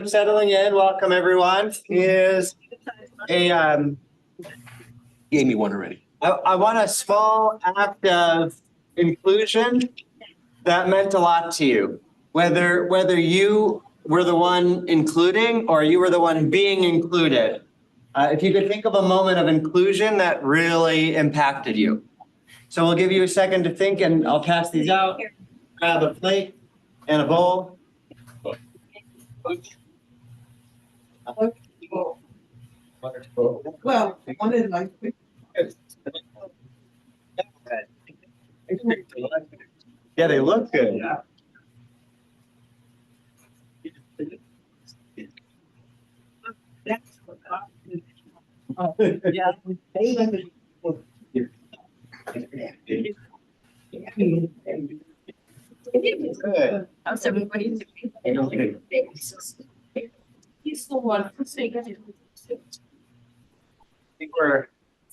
Settling in, welcome everyone. Is a Gave me one already. I want a small act of inclusion that meant a lot to you. Whether you were the one including or you were the one being included. If you could think of a moment of inclusion that really impacted you. So we'll give you a second to think and I'll pass these out. Grab a plate and a bowl. Well, one is like. Yeah, they look good. Yeah. Yeah. Good. How's everybody? He's the one.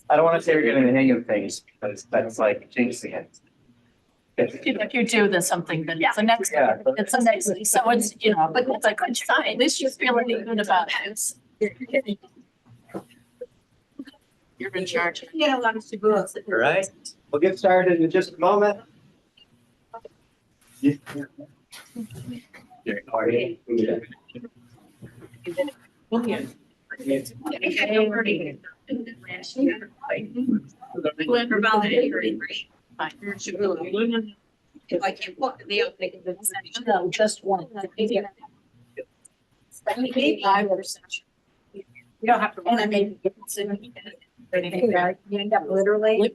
I don't want to say we're getting the hang of things because that's like jinxing it. If you do, there's something, then it's the next, Yeah. it's the next, so it's, but it's a good sign, at least you're feeling good about it. You're in charge. Yeah, a lot of people. All right, we'll get started in just a moment. Like you look, no, just one. You don't have to. And I mean. You end up literally.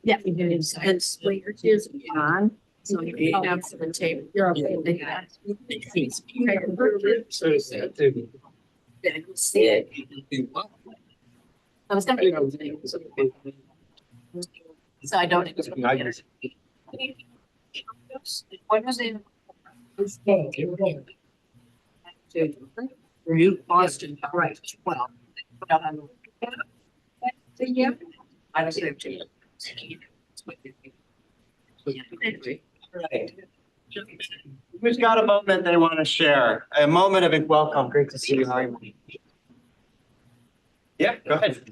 Yeah, and split your tears on. So you go down to the table. You're okay with that. See it. I was gonna. So I don't. What was it? You Boston, right? Well. Yeah. I don't say to you. Right. Who's got a moment they want to share? A moment of welcome. Great to see you. How are you? Yeah, go ahead.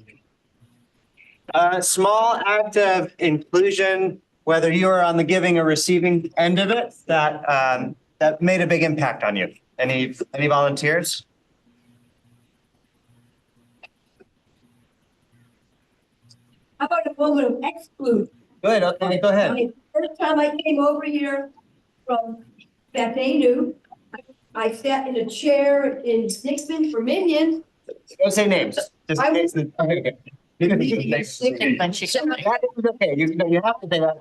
A small act of inclusion, whether you are on the giving or receiving end of it, that made a big impact on you. Any volunteers? How about a moment of exclude? Good, okay, go I ahead. mean, first time I came over here from Bethany, I sat in a chair in Dixon for Minions. Don't say names. Just I names. was- You can use names. That is okay. You have to say that.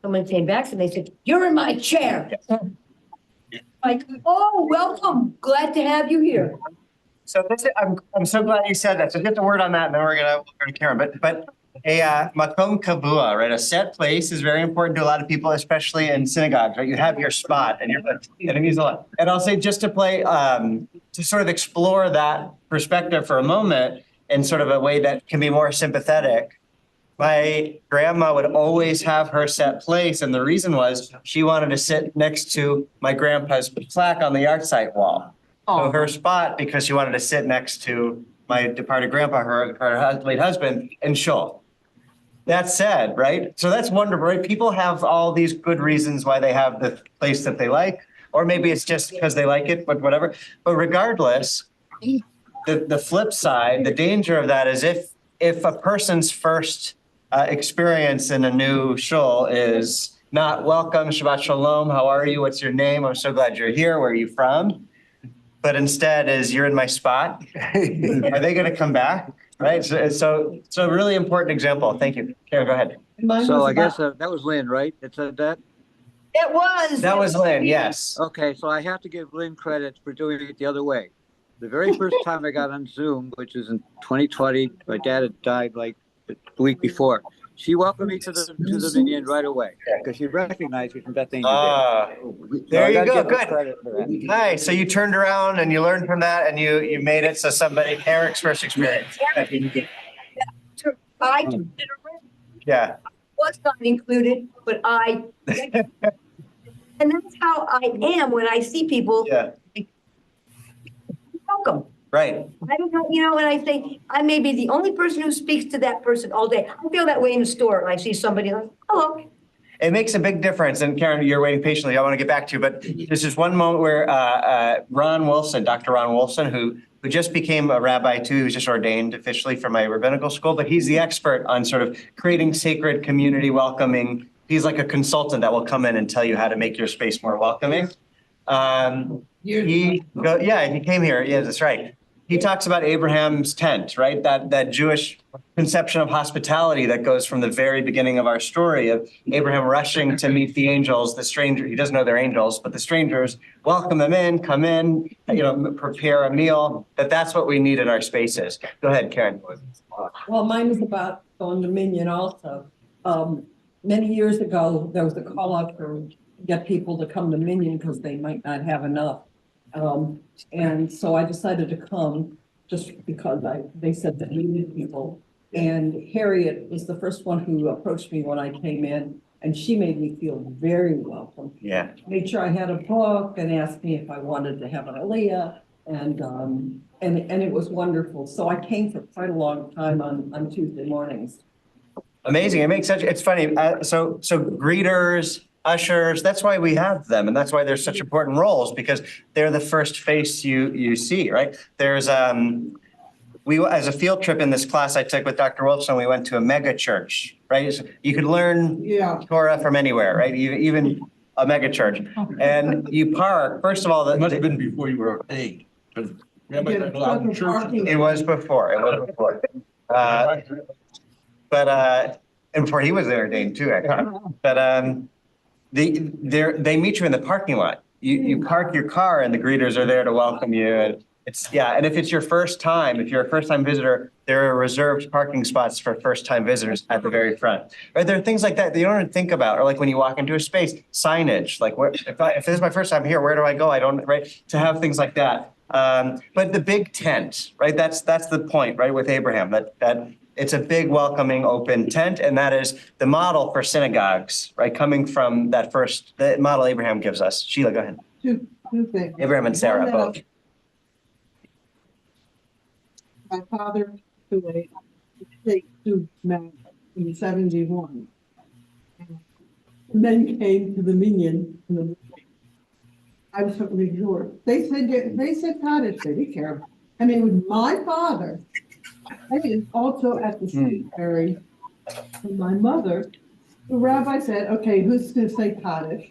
Someone came back and they said, "You're in my chair." Like, oh, welcome. Glad to have you here. So I'm so glad you said that. So get the word on that, and then we're gonna Karen. But a makom kavua, right? A set place is very important to a lot of people, especially in synagogues, right? You have your spot, and it means a lot. And I'll say just to play to sort of explore that perspective for a moment in sort of a way that can be more sympathetic. My grandma would always have her set place, and the reason was she wanted to sit next to my grandpa's plaque on the yahrzeit wall. So her spot, because she wanted to sit next to my departed grandpa, her late husband, and shul. That said, right? So that's wonderful, right? People have all these good reasons why they have the place that they like, or maybe it's just because they like it, but whatever. But regardless, the flip side, the danger of that is if a person's first experience in a new shul is not welcome, Shabbat Shalom, how are you? What's your name? I'm so glad you're here. Where are you from? But instead is you're in my spot. Are they going to come back? Right. So a really important example. Thank you. Karen, go ahead. So I guess that was Lynn, right? That said that? It was. That was Lynn. Yes. Okay, so I have to give Lynn credit for doing it the other way. The very first time I got on Zoom, which is in 2020, my dad had died like the week before. She welcomed me to the minion right away because she recognized me from Bethany. There you go. Good. Nice. So you turned around and you learned from that, and you made it so somebody Eric's first experience. I did a Yeah. Was not included, but and that's how I am when I see people. Yeah. Welcome. Right. I don't know, and I say, I may be the only person who speaks to that person all day. I feel that way in the store. I see somebody like, hello. It makes a big difference. And Karen, you're waiting patiently. I want to get back to you, but there's just one moment where Ron Wilson, Dr. Ron Wilson, who just became a rabbi too, he was just ordained officially from my rabbinical school, but he's the expert on sort of creating sacred community welcoming. He's like a consultant that will come in and tell you how to make your space more welcoming. He came here. Yeah, that's right. He talks about Abraham's tent, right? That Jewish conception of hospitality that goes from the very beginning of our story of Abraham rushing to meet the angels, the stranger. He doesn't know they're angels, but the strangers welcome them in, come in, prepare a meal. That's what we need in our spaces. Go ahead, Karen. Well, mine was about on Dominion also. Many years ago, there was a call out for get people to come to Dominion because they might not have enough. And so I decided to come just because they said that we needed people. And Harriet was the first one who approached me when I came in, and she made me feel very welcome. Yeah. Made sure I had a book and asked me if I wanted to have an aliyah, and it was wonderful. So I came for quite a long time on Tuesday mornings. Amazing. It makes such. It's funny. So greeters, ushers, that's why we have them. And that's why they're such important roles, because they're the first face you see, right? There's, as a field trip in this class I took with Dr. Wilson, we went to a mega church, right? So you could learn Torah from anywhere, right? Even a mega church. And you park, first of all, It must have been before you were ordained. It was before. And before he was ordained too, actually. But they meet you in the parking lot. You park your car and the greeters are there to welcome you. And and if it's your first time, if you're a first time visitor, there are reserved parking spots for first time visitors at the very front. Right? There are things like that you don't even think about, or like when you walk into a space, signage, like if this is my first time here, where do I go? I don't, right? To have things like that. But the big tent, right? That's the point, right? With Abraham, that it's a big welcoming open tent, and that is the model for synagogues, right? Coming from the model Abraham gives us. Sheila, go ahead. Two things. Abraham and Sarah both. My father to a state to man in 71. And then came to the Dominion. I was totally ignored. They said cottage, they didn't care. I mean, with my father, and also at the cemetery, for my mother, the rabbi said, okay, who's going to say Kaddish?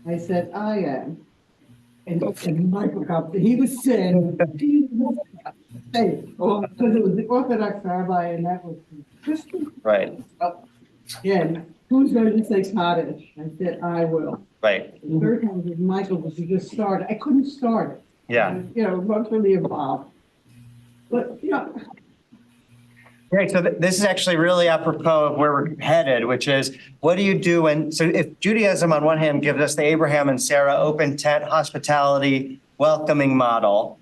I said, I am. And Michael got, he was saying, hey, because it was the Orthodox rabbi and that was Christian. Right. Yeah, who's going to say Kaddish? I said, I will. Right. The third time was Michael, because he just started. I couldn't start it. Yeah. Not really involved. But, Great. So this is actually really apropos of where we're headed, which is what do you do if Judaism on one hand gives us the Abraham and Sarah open tent hospitality welcoming model,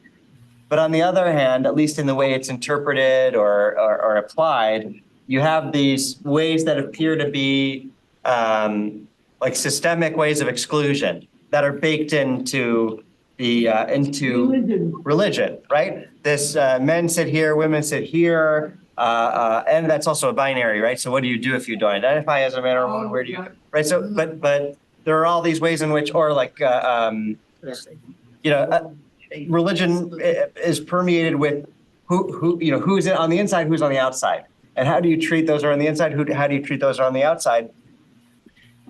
but on the other hand, at least in the way it's interpreted or applied, you have these ways that appear to be like systemic ways of exclusion that are baked into the religion, right? This men sit here, women sit here. And that's also a binary, right? So what do you do if you don't identify as a man or a woman? Where do you, right? So, but there are all these ways in which, or like, religion is permeated with who's on the inside, who's on the outside, and how do you treat those who are on the inside? How do you treat those who are on the outside?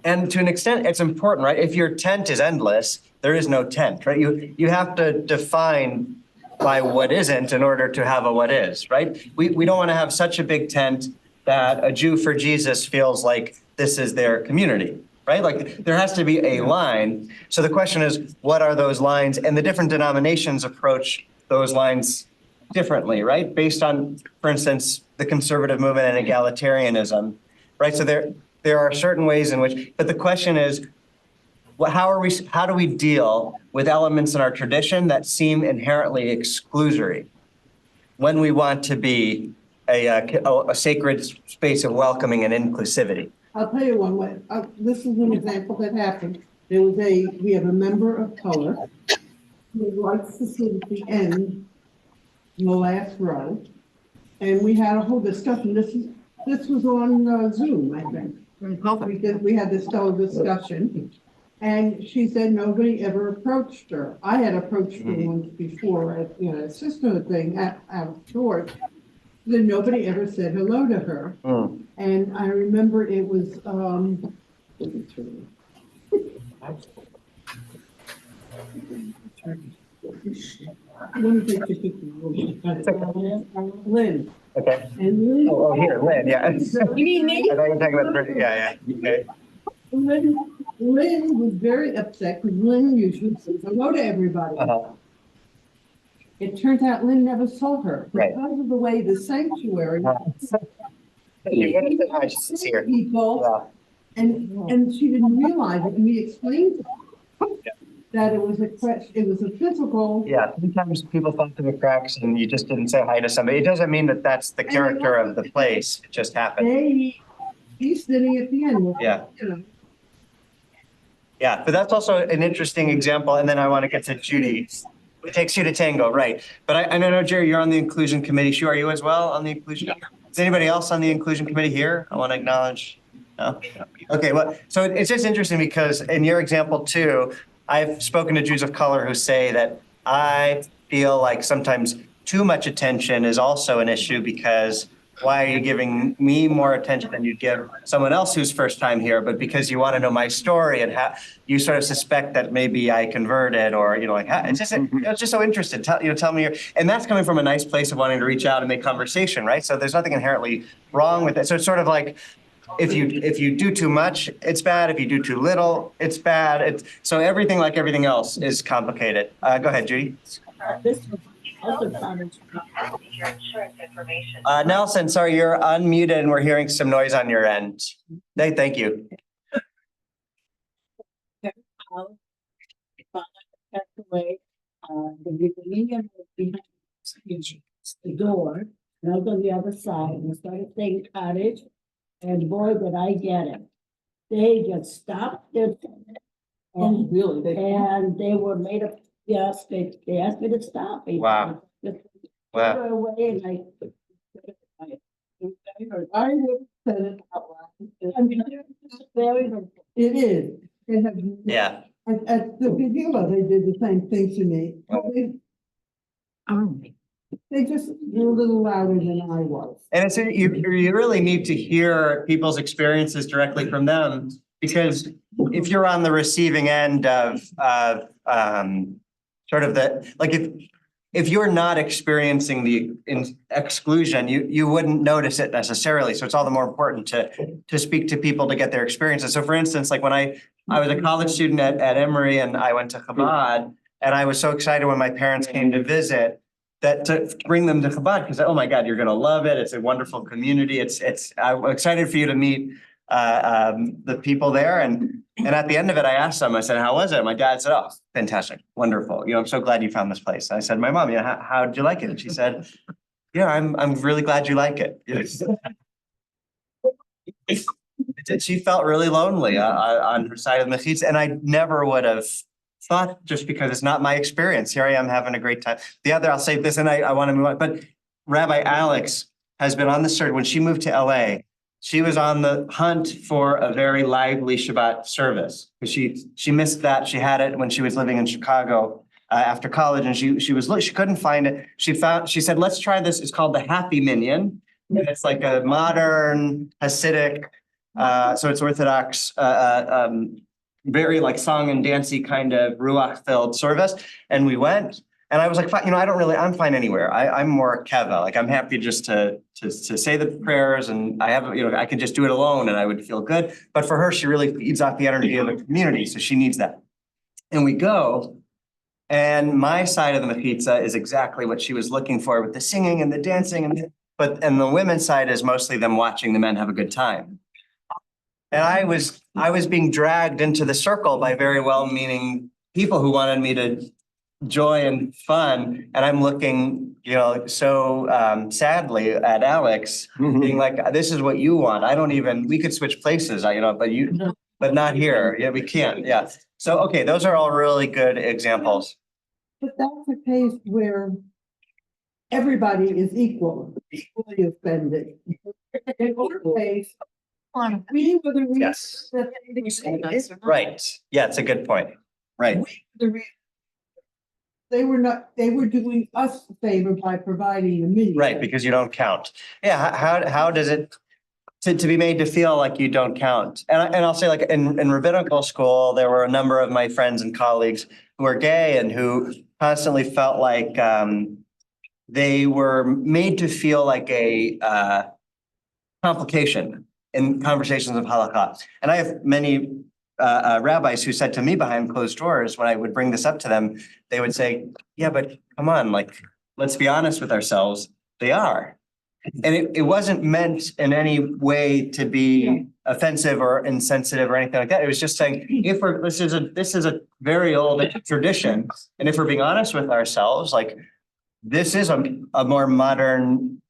And to an extent, it's important, right? If your tent is endless, there is no tent, right? You have to define by what isn't in order to have a what is, right? We don't want to have such a big tent that a Jew for Jesus feels like this is their community, right? Like there has to be a line. So the question is, what are those lines? And the different denominations approach those lines differently, right? Based on, for instance, the conservative movement and egalitarianism, right? So there are certain ways in which, but the question is, how do we deal with elements in our tradition that seem inherently exclusory when we want to be a sacred space of welcoming and inclusivity. I'll tell you one way, this is an example that happened. We have a member of color who likes to sit at the end, in the last row. And we had a whole discussion. This was on Zoom, I think. We had this whole discussion. And she said nobody ever approached her. I had approached her once before at, a sisterhood thing out of short. Then nobody ever said hello to her. And I remember it was, Lynn. Okay. And Lynn, Oh, here, Lynn, yeah. You mean me? I thought you were talking about, yeah, okay. Lynn was very upset because Lynn usually says hello to everybody. It turns out Lynn never saw her Right. because of the way the sanctuary You wanted to say hi, she's here. people, Yeah. and she didn't realize it, and we explained to her that it was a physical. Yeah, sometimes people fall through the cracks and you just didn't say hi to somebody. It doesn't mean that that's the character of the place. It just happened. He's sitting at the end. Yeah. You know. Yeah, but that's also an interesting example. And then I want to get to Judy. It takes two to tango, right? But I know, Jerry, you're on the inclusion committee. Sue, are you as well on the inclusion? Is anybody else on the inclusion committee here? I want to acknowledge. No? Okay, well, so it's just interesting because in your example too, I've spoken to Jews of color who say that I feel like sometimes too much attention is also an issue because why are you giving me more attention than you'd give someone else who's first time here? But because you want to know my story and how you sort of suspect that maybe I converted or, like, it's just so interested. Tell me, and that's coming from a nice place of wanting to reach out and make conversation, right? So there's nothing inherently wrong with it. So it's sort of like, if you do too much, it's bad. If you do too little, it's bad. So everything, like everything else, is complicated. Go ahead, Judy. This was also found Nelson, sorry, you're unmuted and we're hearing some noise on your end. Hey, thank you. away, the beginning was behind the door, and I was on the other side, and I started saying cottage, and boy, did I get it. They just stopped their, and Really? and they were made up, yes, they asked me to stop. Wow. Just Wow. threw it away, and I I would have said it out loud. I mean, it's very, It is. It has. Yeah. At the Vigila, they did the same thing to me. They just were a little louder than I was. And it's you really need to hear people's experiences directly from them, because if you're on the receiving end of sort of the, like if you're not experiencing the exclusion, you wouldn't notice it necessarily. So it's all the more important to speak to people to get their experiences. So for instance, like when I was a college student at Emory and I went to Chabad, and I was so excited when my parents came to visit that to bring them to Chabad, because oh my God, you're going to love it. It's a wonderful community. I'm excited for you to meet the people there. And at the end of it, I asked them, I said, how was it? My dad said, oh, fantastic, wonderful. I'm so glad you found this place. I said, my mom, how did you like it? And she said, I'm really glad you like it. She felt really lonely on her side of the mechitza, and I never would have thought, just because it's not my experience. Here I am having a great time. The other, I'll say this, and I want to move on, but Rabbi Alex has been on the search. When she moved to LA, she was on the hunt for a very lively Shabbat service, because she missed that. She had it when she was living in Chicago after college, and she couldn't find it. She said, let's try this. It's called the Happy Minyan. And it's like a modern Hasidic, so it's Orthodox, very like song and dancey kind of ruach filled service. And we went, and I was like, I'm fine anywhere. I'm more keva. Like I'm happy just to say the prayers, and I could just do it alone and I would feel good. But for her, she really feeds off the energy of the community. So she needs that. And we go, and my side of the mechitza is exactly what she was looking for, with the singing and the dancing, and the women's side is mostly them watching the men have a good time. And I was being dragged into the circle by very well-meaning people who wanted me to joy and fun. And I'm looking, so sadly at Alex, being like, this is what you want. We could switch places, but not here. Yeah, we can't. Yeah. So, okay, those are all really good examples. But that's a case where everybody is equally offended. In our case, we were the reason Yes. that they didn't- Right. Yeah, it's a good point. Right. the re- They were doing us a favor by providing a million. Right, because you don't count. Yeah, how does it, to be made to feel like you don't count? And I'll say, like, in rabbinical school, there were a number of my friends and colleagues who are gay and who constantly felt like they were made to feel like a complication in conversations of halakha. And I have many rabbis who said to me behind closed doors, when I would bring this up to them, they would say, yeah, but come on, like, let's be honest with ourselves. They are. And it wasn't meant in any way to be offensive or insensitive or anything like that. It was just saying, this is a very old tradition. And if we're being honest with ourselves, like, this is a more modern,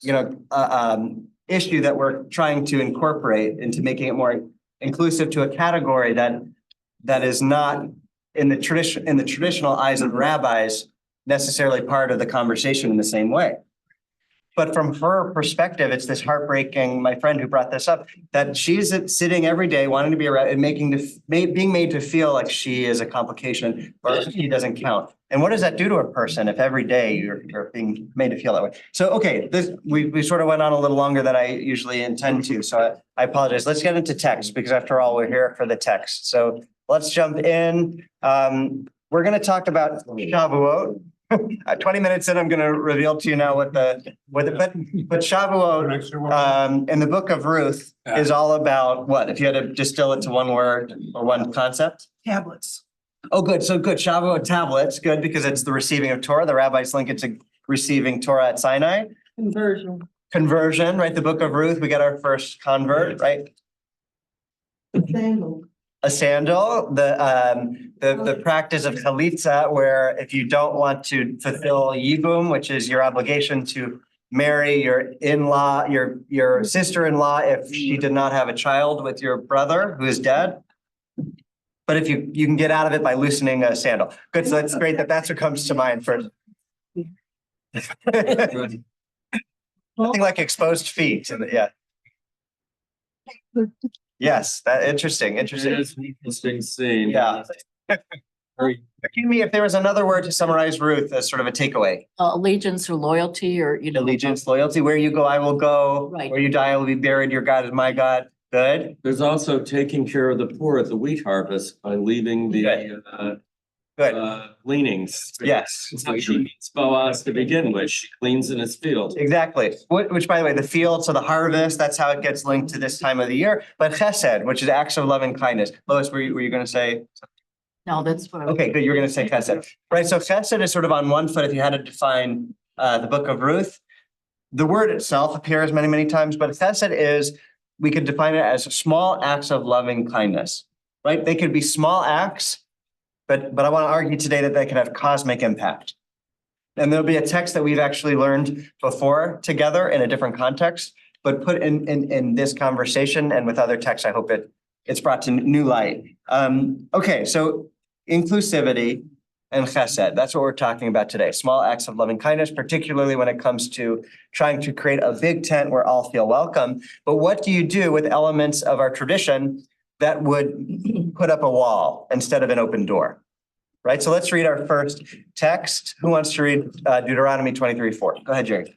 issue that we're trying to incorporate into making it more inclusive to a category that is not in the traditional eyes of rabbis necessarily part of the conversation in the same way. But from her perspective, it's this heartbreaking, my friend who brought this up, that she's sitting every day wanting to be around and being made to feel like she is a complication or she doesn't count. And what does that do to a person if every day you're being made to feel that way? So, okay, we sort of went on a little longer than I usually intend to. So I apologize. Let's get into text because after all, we're here for the text. So let's jump in. We're going to talk about Shavuot. 20 minutes in, I'm going to reveal to you now but Shavuot in the book of Ruth is all about what? If you had to distill it to one word or one concept? Tablets. Oh, good. So good. Shavuot tablets. Good, because it's the receiving of Torah. The rabbis link it to receiving Torah at Sinai. Conversion, right? The book of Ruth, we get our first convert, right? Sandal. A sandal, the practice of chalitza, where if you don't want to fulfill yibum, which is your obligation to marry your in-law, your sister-in-law, if she did not have a child with your brother who is dead. But if you can get out of it by loosening a sandal. Good, so that's great that's what comes to mind first. Nothing like exposed feet, yeah. Yes, interesting. It is an interesting scene. Yeah. Very. Give me if there was another word to summarize Ruth as sort of a takeaway. Allegiance or loyalty or, Allegiance, loyalty, where you go, I will go. Right. Where you die, I will be buried. Your God is my God. Good. There's also taking care of the poor at the wheat harvest by leaving the Good. gleanings. Yes. That's how she meets Boaz to begin with. She gleans in his field. Exactly. Which, by the way, the field, so the harvest, that's how it gets linked to this time of the year. But chesed, which is acts of loving kindness. Lois, were you going to say? no, that's what I was. Okay, good. You were going to say chesed. Right. So chesed is sort of on one foot if you had to define the book of Ruth. The word itself appears many, many times, but chesed is, we could define it as small acts of loving kindness, right? They could be small acts, but I want to argue today that they can have cosmic impact. And there'll be a text that we've actually learned before together in a different context, but put in this conversation and with other texts, I hope it's brought to new light. Okay, so inclusivity and chesed, that's what we're talking about today. Small acts of loving kindness, particularly when it comes to trying to create a big tent where all feel welcome. But what do you do with elements of our tradition that would put up a wall instead of an open door? Right, so let's read our first text. Who wants to read Deuteronomy 23:4? Go ahead, Jerry.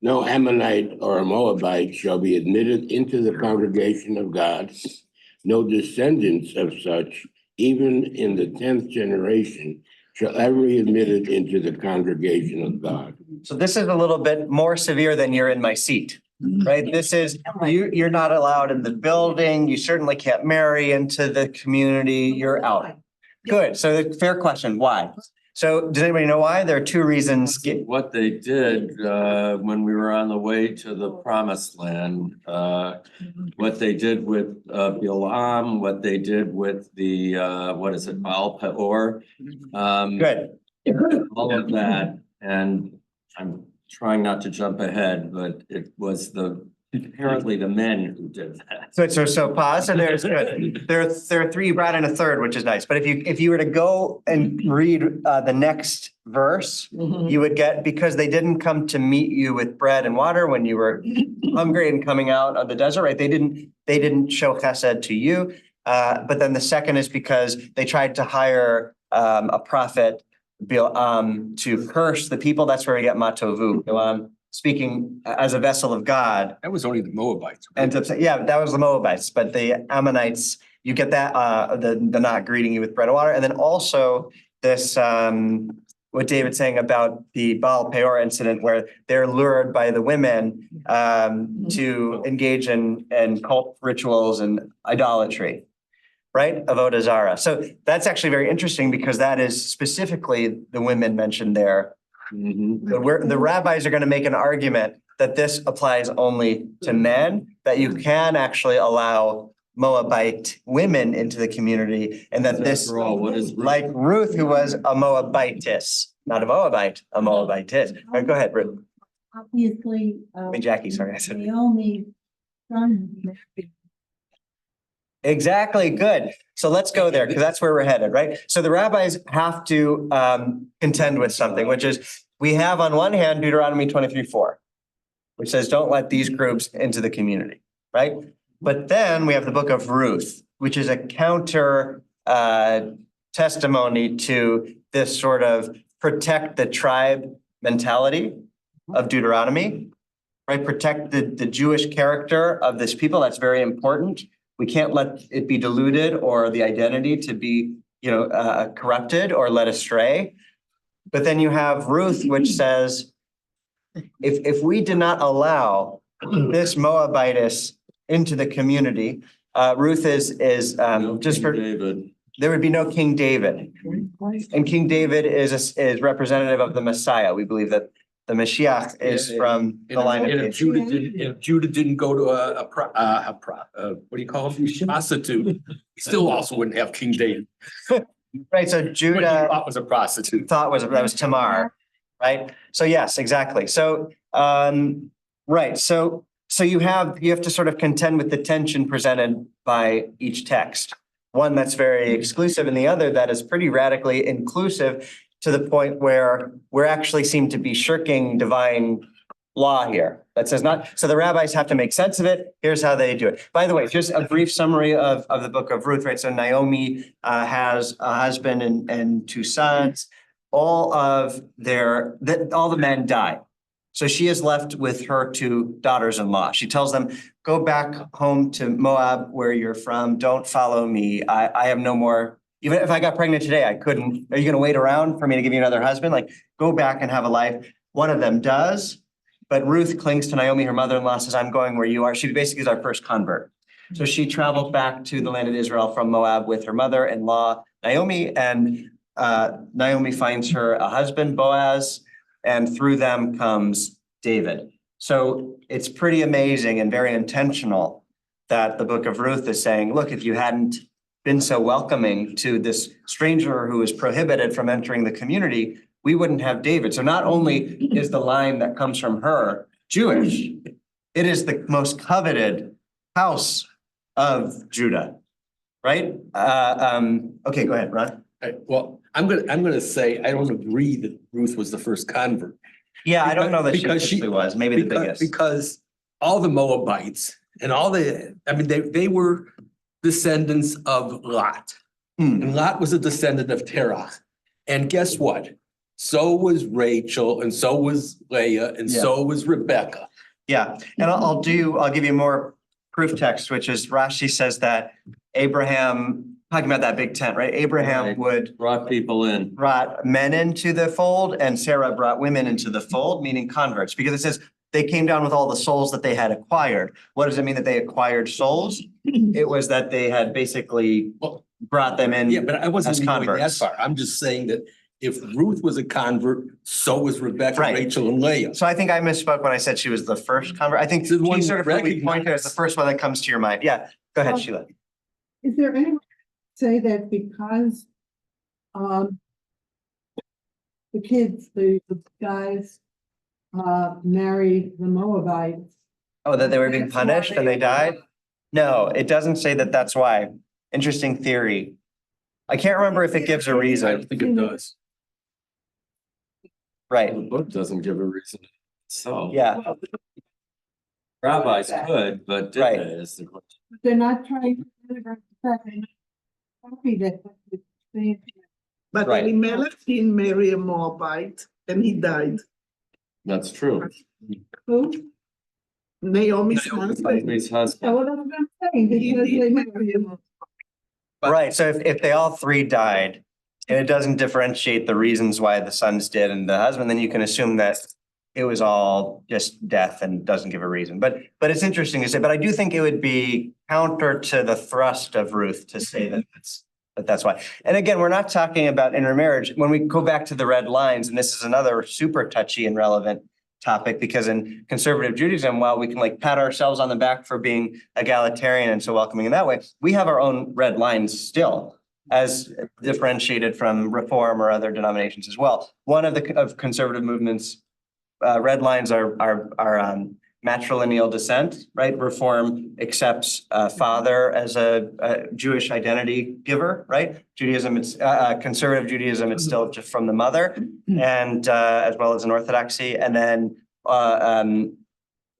No Ammonite or Moabite shall be admitted into the congregation of God. No descendants of such, even in the 10th generation, shall ever be admitted into the congregation of God. So this is a little bit more severe than you're in my seat, right? This is, you're not allowed in the building. You certainly can't marry into the community. You're out. Good. So the fair question, why? So does anybody know why? There are two reasons. What they did when we were on the way to the promised land, what they did with Bilam, what they did with the, what is it, Baal Peor. Good. all of that, and I'm trying not to jump ahead, but it was apparently the men who did that. So pause, and there's good. There are three, you brought in a third, which is nice, but if you were to go and read the next verse, you would get, because they didn't come to meet you with bread and water when you were hungry and coming out of the desert, right? They didn't show chesed to you. But then the second is because they tried to hire a prophet to curse the people. That's where we get matovu, speaking as a vessel of God. That was only the Moabites. And to say, yeah, that was the Moabites, but the Ammonites, you get that, the not greeting you with bread and water. And then also this, what David's saying about the Baal Peor incident, where they're lured by the women to engage in cult rituals and idolatry, right? Avodah Zarah. So that's actually very interesting because that is specifically the women mentioned there. But the rabbis are going to make an argument that this applies only to men, that you can actually allow Moabite women into the community, and that this, After all, what is like Ruth, who was a Moabitess, not a Moabite, a Moabitess. All right, go ahead, Ruth. Obviously. I mean, Jackie, sorry, I said. Naomi's son. Exactly, good. So let's go there, because that's where we're headed, right? So the rabbis have to contend with something, which is, we have on one hand Deuteronomy 23:4, which says, don't let these groups into the community, right? But then we have the book of Ruth, which is a counter testimony to this sort of protect the tribe mentality of Deuteronomy, right? Protect the Jewish character of this people. That's very important. We can't let it be diluted or the identity to be, corrupted or led astray. But then you have Ruth, which says, if we did not allow this Moabitess into the community, Ruth is just for David. There would be no King David, and King David is representative of the Messiah. We believe that the Mashiach is from the line of If Judah didn't go to what do you call him? Prostitute, he still also wouldn't have King David. Right, so What he Judah thought was a prostitute. that was Tamar, right? So yes, exactly. So right, so you have to sort of contend with the tension presented by each text. One that's very exclusive and the other that is pretty radically inclusive, to the point where we're actually seem to be shirking divine law here. That says not, so the rabbis have to make sense of it. Here's how they do it. By the way, just a brief summary of the book of Ruth, right? So Naomi has a husband and two sons. All the men die. So she is left with her two daughters-in-law. She tells them, go back home to Moab, where you're from. Don't follow me. I have no more. Even if I got pregnant today, I couldn't. Are you going to wait around for me to give you another husband? Like, go back and have a life. One of them does, but Ruth clings to Naomi. Her mother-in-law says, I'm going where you are. She basically is our first convert. So she traveled back to the land of Israel from Moab with her mother-in-law, Naomi, and Naomi finds her a husband, Boaz, and through them comes David. So it's pretty amazing and very intentional that the book of Ruth is saying, look, if you hadn't been so welcoming to this stranger who is prohibited from entering the community, we wouldn't have David. So not only is the line that comes from her Jewish, it is the most coveted house of Judah, right? Okay, go ahead, Ron. Well, I'm gonna say I don't agree that Ruth was the first convert. Yeah, I don't know that Because she actually was, maybe the biggest. Because all the Moabites and they were descendants of Lot. And Lot was a descendant of Terach. And guess what? So was Rachel, and so was Leah, and so was Rebecca. Yeah, and I'll give you more proof text, which is Rashi says that Abraham, talking about that big tent, right? Abraham brought men into the fold, and Sarah brought women into the fold, meaning converts, because it says they came down with all the souls that they had acquired. What does it mean that they acquired souls? It was that they had basically brought them in. Yeah, but I wasn't as going that converts. far. I'm just saying that if Ruth was a convert, so was Rebecca, Right. Rachel, and Leah. So I think I misspoke when I said she was the first convert. I think The one she sort of really recognized. pointed as the first one that comes to your mind. Yeah, go ahead, Sheila. Is there any way to say that because the kids, the guys, married the Moabites. Oh, that they were being punished and they died? No, it doesn't say that that's why. Interesting theory. I can't remember if it gives a I reason, think it does. right? The book doesn't give a reason. So. Yeah, Rabbis could, but did Right. they is the question. But they're not trying to integrate the fact they're not happy that they. But Right. Elimelech didn't marry a Moabite and he died. That's true. Who? Naomi's husband. Naomi's husband. Oh, well, that's what I'm saying, because they marry him. right. So if they all three died and it doesn't differentiate the reasons why the sons did and the husband, then you can assume that it was all just death and doesn't give a reason. But it's interesting to say, but I do think it would be counter to the thrust of Ruth to say that that's why. And again, we're not talking about intermarriage. When we go back to the red lines, and this is another super touchy and relevant topic, because in conservative Judaism, while we can like pat ourselves on the back for being egalitarian and so welcoming in that way, we have our own red lines still, as differentiated from Reform or other denominations as well. One of the conservative movements red lines are matrilineal descent, right? Reform accepts father as a Jewish identity giver, right? Judaism, it's conservative Judaism, it's still just from the mother, and as well as in Orthodoxy, and then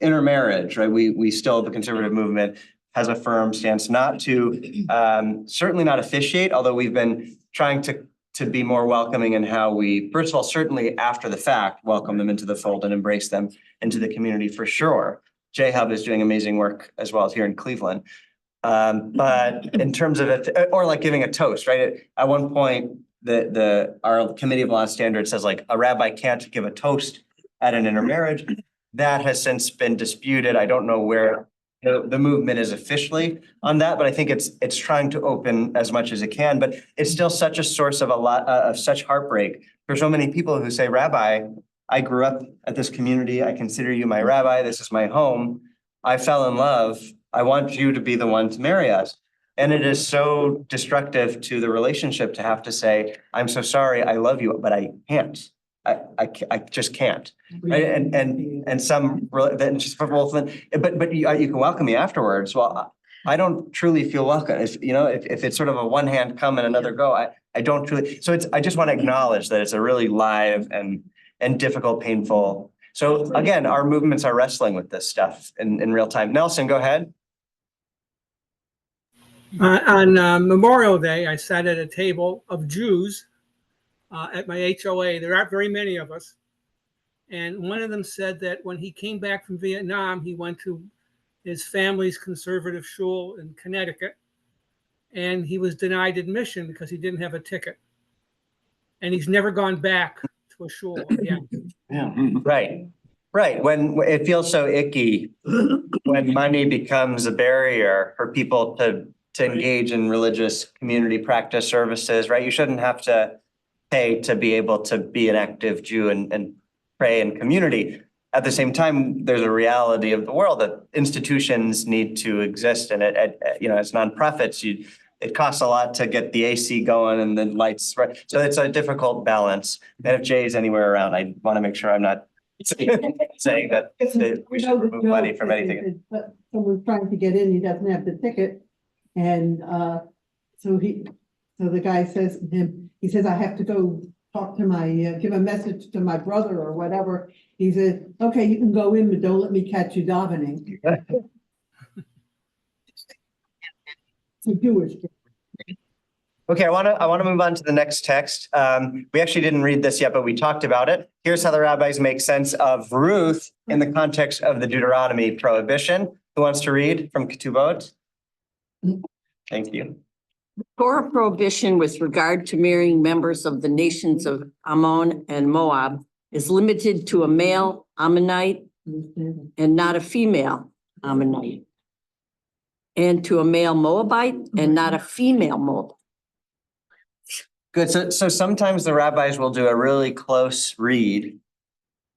intermarriage, right? We still, the conservative movement has a firm stance not to certainly not officiate, although we've been trying to be more welcoming in how we, first of all, certainly after the fact, welcome them into the fold and embrace them into the community for sure. J-Hub is doing amazing work as well as here in Cleveland. But in terms of it, or like giving a toast, right? At one point, our Committee of Law and Standards says like a rabbi can't give a toast at an intermarriage. That has since been disputed. I don't know where the movement is officially on that, but I think it's trying to open as much as it can. But it's still such a source of a lot of such heartbreak for so many people who say, Rabbi, I grew up at this community. I consider you my rabbi. This is my home. I fell in love. I want you to be the one to marry us. And it is so destructive to the relationship to have to say, I'm so sorry, I love you, but I can't. I just can't. Right? And some then just for both, but you can welcome me afterwards. Well, I don't truly feel welcome. If it's sort of a one hand come and another go, I don't truly. So I just want to acknowledge that it's a really live and difficult, painful. So again, our movements are wrestling with this stuff in real time. Nelson, go ahead. On Memorial Day, I sat at a table of Jews at my HOA. There aren't very many of us. And one of them said that when he came back from Vietnam, he went to his family's conservative shul in Connecticut, and he was denied admission because he didn't have a ticket. And he's never gone back to a shul again. Yeah. Right. When it feels so icky, when money becomes a barrier for people to engage in religious community practice services, right? You shouldn't have to pay to be able to be an active Jew and pray in community. At the same time, there's a reality of the world that institutions need to exist, and as nonprofits, it costs a lot to get the AC going and the lights, right? So it's a difficult balance. And if Jay is anywhere around, I want to make sure I'm not saying that we should remove money from anything. Someone's trying to get in, he doesn't have the ticket, and so the guy says to him, he says, I have to go talk to give a message to my brother or whatever. He said, okay, you can go in, but don't let me catch you davening. It's a Jewish. Okay, I want to move on to the next text. We actually didn't read this yet, but we talked about it. Here's how the rabbis make sense of Ruth in the context of the Deuteronomy prohibition. Who wants to read from Ketubot? Thank you. Torah prohibition with regard to marrying members of the nations of Ammon and Moab is limited to a male Ammonite and not a female Ammonite, and to a male Moabite and not a female Moabite. Good. So sometimes the rabbis will do a really close read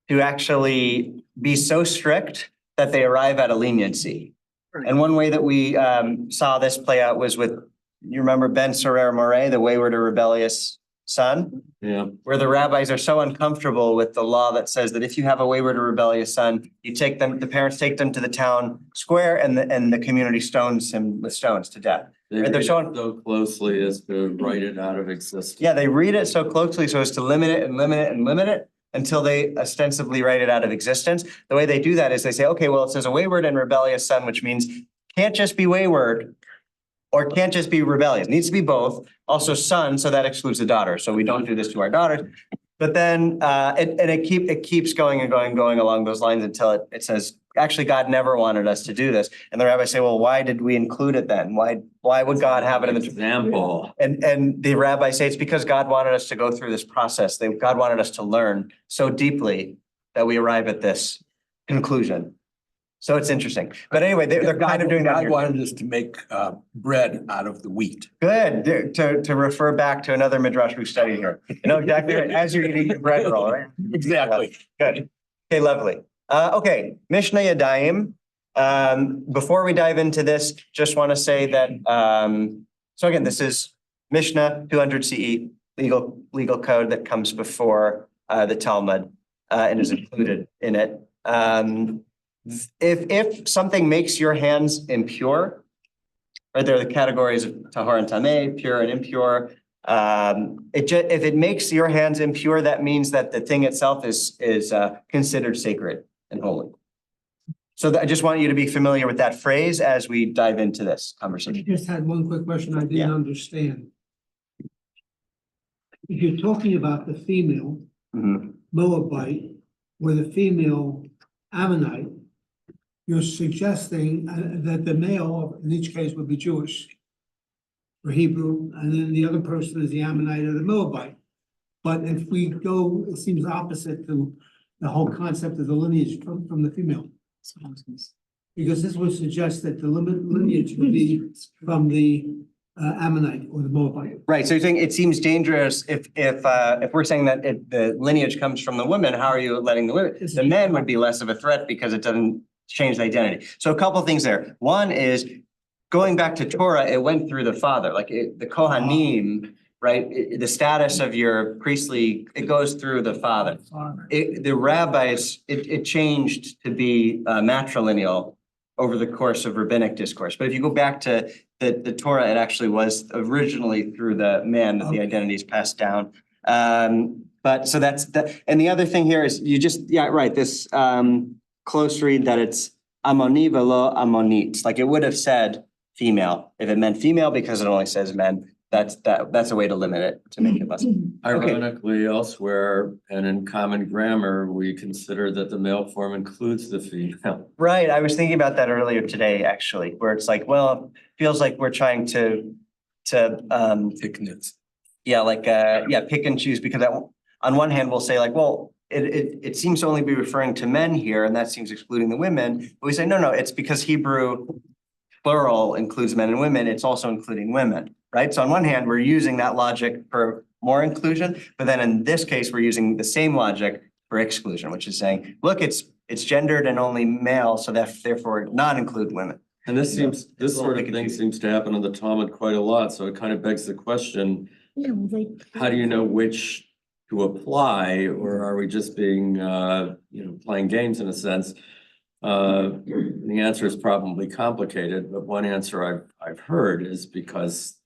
to actually be so strict that they arrive at a leniency. And one way that we saw this play out was with, you remember Ben Sorer Moray, the wayward or rebellious son, Yeah, where the rabbis are so uncomfortable with the law that says that if you have a wayward or rebellious son, you take them, the parents take them to the town square and the community stones him with stones to death. they Right, read they're it showing- so closely as to write it out of existence. Yeah, they read it so closely so as to limit it and limit it and limit it until they ostensibly write it out of existence. The way they do that is they say, okay, well, it says a wayward and rebellious son, which means can't just be wayward or can't just be rebellious, needs to be both. Also son, so that excludes the daughter. So we don't do this to our daughters. But then it keeps going and going along those lines until it says, actually, God never wanted us to do this. And the rabbis say, well, why did we include it then? Why would God have it in the Example. And the rabbis say it's because God wanted us to go through this process. God wanted us to learn so deeply that we arrive at this conclusion. So it's interesting. But anyway, they're kind of doing that God here. wanted us to make bread out of the wheat. Good, to refer back to another Midrash we studied here. You know exactly right, as you're eating your bread roll, right? Exactly. Good. Okay, lovely. Okay, Mishnah Yadayim. Before we dive into this, just want to say that, so again, this is Mishnah 200 CE, legal code that comes before the Talmud and is included in it. If something makes your hands impure, right, there are the categories of tahor and tameh, pure and impure. If it makes your hands impure, that means that the thing itself is considered sacred and holy. So I just want you to be familiar with that phrase as we dive into this I conversation. just had one quick question I didn't Yeah. understand. If you're talking about the female Mhm. Moabite or the female Ammonite, you're suggesting that the male in each case would be Jewish or Hebrew, and then the other person is the Ammonite or the Moabite. But if we go, it seems opposite to the whole concept of the lineage from the female. Because this would suggest that the lineage would be from the Ammonite or the Moabite. Right, so you're saying it seems dangerous if we're saying that the lineage comes from the women, how are you letting the women? The men would be less of a threat because it doesn't change the identity. So a couple things there. One is going back to Torah, it went through the father, like the Kohanim, right? The status of your priestly, it goes through the father. The rabbis, it changed to be matrilineal over the course of rabbinic discourse. But if you go back to the Torah, it actually was originally through the man that the identity is passed down. But so that's that. And the other thing here is this close read that it's Ammoni velo Ammonit. Like it would have said female if it meant female because it only says men. That's a way to limit it, to make it less. Ironically, elsewhere and in common grammar, we consider that the male form includes the female. Right, I was thinking about that earlier today, actually, where it's like, well, it feels like we're trying to Pick nits. pick and choose, because on one hand, we'll say like, well, it seems to only be referring to men here, and that seems excluding the women. But we say, no, it's because Hebrew plural includes men and women, it's also including women, right? So on one hand, we're using that logic for more inclusion, but then in this case, we're using the same logic for exclusion, which is saying, look, it's gendered and only male, so that therefore not include women. And this sort of thing seems to happen in the Talmud quite a lot, so it kind of begs the question, how do you know which to apply, or are we just being, playing games in a sense? The answer is probably complicated, but one answer I've heard is because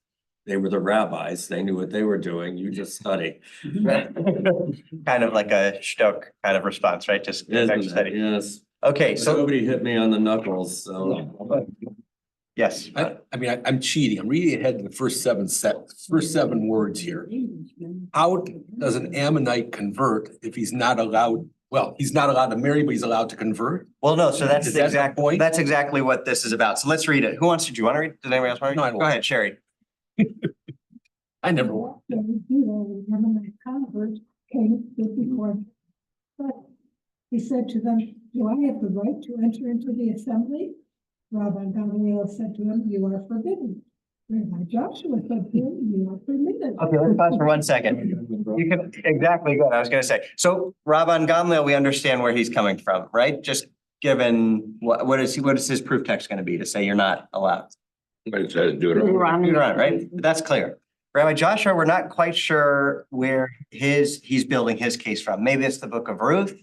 they were the rabbis, they knew what they were doing, you just study. Kind of like a shtuk kind of response, right? Just study. Yes. Okay, But so nobody hit me on the knuckles, so. yes, I'm cheating. I'm reading ahead to the first seven words here. How does an Ammonite convert if he's not allowed? Well, he's not allowed to marry, but he's allowed to convert. well, no, so that's Is the that the exact point? That's exactly what this is about. So let's read it. Do you want to read? Does anybody else want to No, I read? don't. Go ahead, Sherry. I never will. Ammonite convert came before. But he said to them, do I have the right to enter into the assembly? Rabbi Gamaliel said to him, you are forbidden. Rabbi Joshua said to him, you are permitted. Okay, let's pause for 1 second. You can, exactly good. I was gonna say, so Rabban Gamliel, we understand where he's coming from, right? Just given, what is his proof text gonna be to say you're not allowed? But it says Deuteronomy. Deuteronomy. You're right, right? That's clear. Rabbi Joshua, we're not quite sure where he's building his case from. Maybe it's the book of Ruth,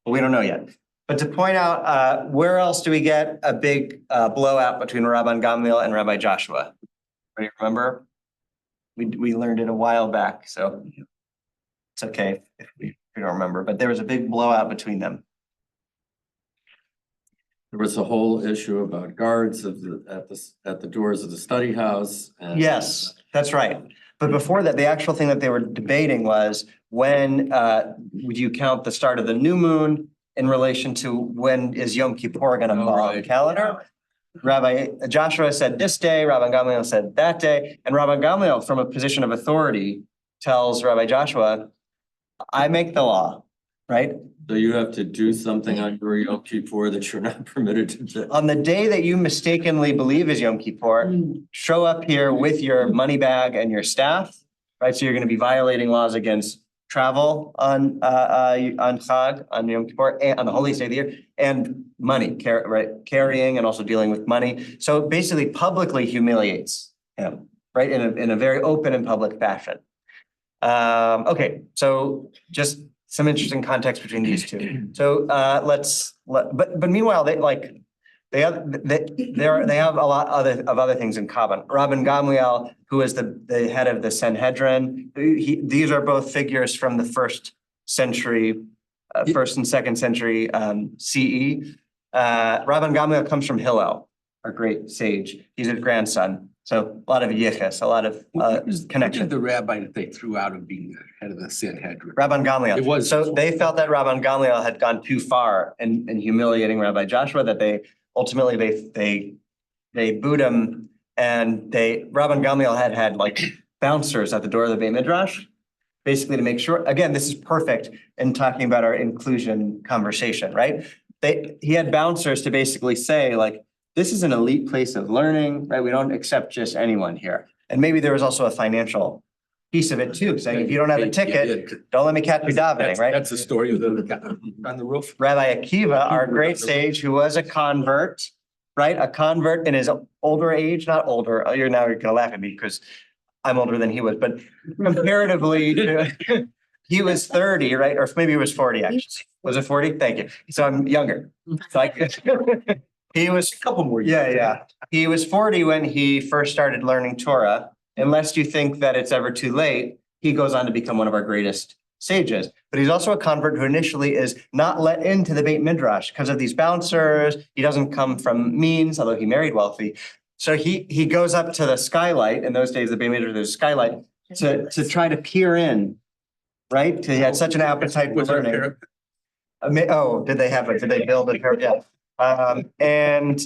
but we don't know yet. But to point out, where else do we get a big blowout between Rabban Gamliel and Rabbi Joshua? Do you remember? We learned it a while back, so it's okay if we don't remember, but there was a big blowout between them. There was a whole issue about guards at the doors of the study house. And Yes, that's right. But before that, the actual thing that they were debating was when would you count the start of the new moon in relation to when is Yom Kippur going to fall on the calendar? Rabbi Joshua said this day, Rabban Gamliel said that day, and Rabban Gamliel, from a position of authority, tells Rabbi Joshua, I make the law, right? So you have to do something on your Yom Kippur that you're not permitted to do. On the day that you mistakenly believe is Yom Kippur, show up here with your money bag and your staff, right? So you're going to be violating laws against travel on Chag, on Yom Kippur, and on the holiest day of the year, and money, carrying and also dealing with money. So it basically publicly humiliates him, right? In a very open and public fashion. Okay, so just some interesting context between these two. So but meanwhile, they have a lot of other things in common. Rabban Gamliel, who is the head of the Sanhedrin, these are both figures from the first and second century CE. Rabban Gamliel comes from Hillel, our great sage. He's his grandson. So a lot of yichus, a lot of connection. The rabbi that they threw out of being the head of the Sanhedrin. Rabban Gamliel. It was. So they felt that Rabban Gamliel had gone too far in humiliating Rabbi Joshua, that they ultimately they booed him, and Rabban Gamliel had like bouncers at the door of the Beit Midrash, basically to make sure, again, this is perfect in talking about our inclusion conversation, right? He had bouncers to basically say, like, this is an elite place of learning, right? We don't accept just anyone here. And maybe there was also a financial piece of it too, saying if you don't have a ticket, don't let me catch you davening, right? That's the story of the guy on the roof. Rabbi Akiva, our great sage, who was a convert, right? A convert in his older age, not older. You're gonna laugh at me because I'm older than he was, but comparatively, he was 30, right? Or maybe he was 40 actually. Was it 40? Thank you. So I'm younger. So he was a couple more years. Yeah. He was 40 when he first started learning Torah. Unless you think that it's ever too late, he goes on to become one of our greatest sages. But he's also a convert who initially is not let into the Beit Midrash because of these bouncers. He doesn't come from means, although he married wealthy. So he goes up to the skylight. In those days, the Beit Midrash, there's a skylight to try to peer in, right? He had such an appetite for learning. Did they build a parapet? Yeah. And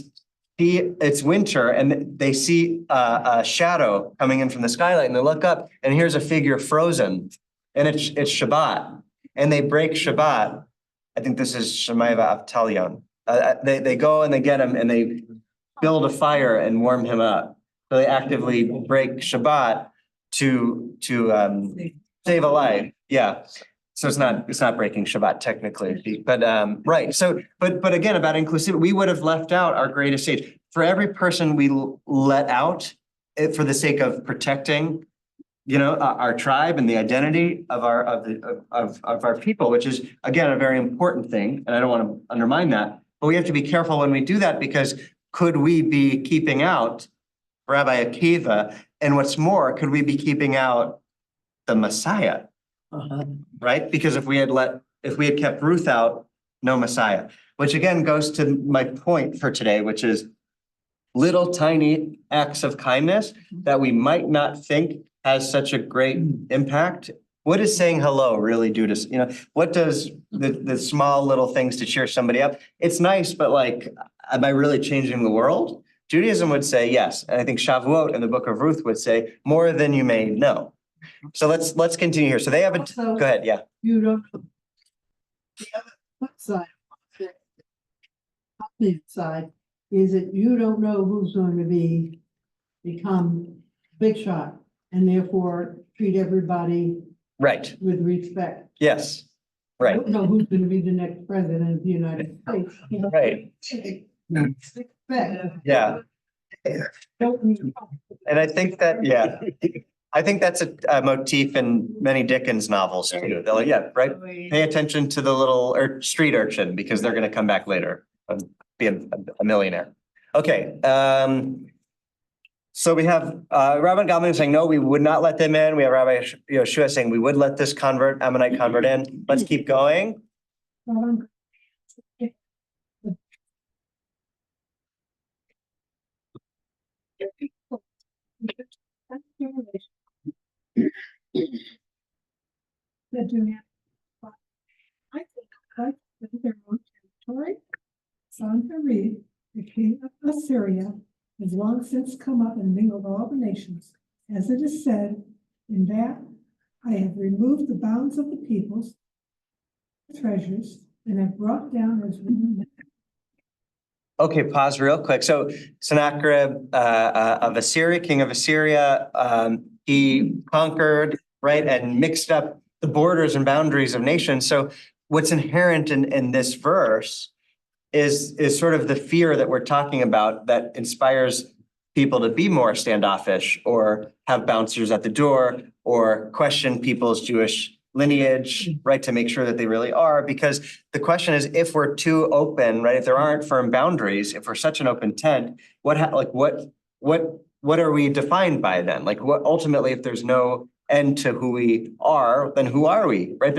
it's winter and they see a shadow coming in from the skylight and they look up and here's a figure frozen and it's Shabbat and they break Shabbat. I think this is Shemayva Avtalion. They go and they get him and they build a fire and warm him up. So they actively break Shabbat to save a life. Yeah. So it's not breaking Shabbat technically, but right. So, but again, about inclusivity, we would have left out our greatest sage. For every person we let out, for the sake of protecting, our tribe and the identity of our people, which is again a very important thing, and I don't want to undermine that. But we have to be careful when we do that because could we be keeping out Rabbi Akiva, and what's more, could we be keeping out the Messiah? Right? Because if we had kept Ruth out, no Messiah, which again goes to my point for today, which is little tiny acts of kindness that we might not think has such a great impact. What does saying hello really do to, what does the small little things to cheer somebody up? It's nice, but like, am I really changing the world? Judaism would say yes. And I think Shavuot in the book of Ruth would say more than you may know. So let's continue here. So they have go ahead. Yeah. You don't. The other flip side, the side is that you don't know who's going to become big shot and therefore treat everybody right with respect. Yes. Right. I don't know who's going to be the next president of the United States. Right. Respect. Yeah. And I think that, yeah. I think that's a motif in many Dickens novels too. They're like, yeah, right? Pay attention to the little street urchin because they're gonna come back later and be a millionaire. Okay, so we have Rabbi Gamliel saying, no, we would not let them in. We have Rabbi Yeshua saying we would let this Ammonite convert in. Let's keep going. They're doing it. I think with their own territory, Sanherib, the king of Assyria, has long since come up and mingled all the nations. As it is said, in that I have removed the bounds of the peoples, treasures, and have brought down as Okay, pause real quick. So Sennacherib of Assyria, king of Assyria, he conquered, right, and mixed up the borders and boundaries of nations. So what's inherent in this verse is sort of the fear that we're talking about that inspires people to be more standoffish or have bouncers at the door or question people's Jewish lineage, right, to make sure that they really are. Because the question is, if we're too open, right, if there aren't firm boundaries, if we're such an open tent, what are we defined by then? Like, what ultimately, if there's no end to who we are, then who are we, right?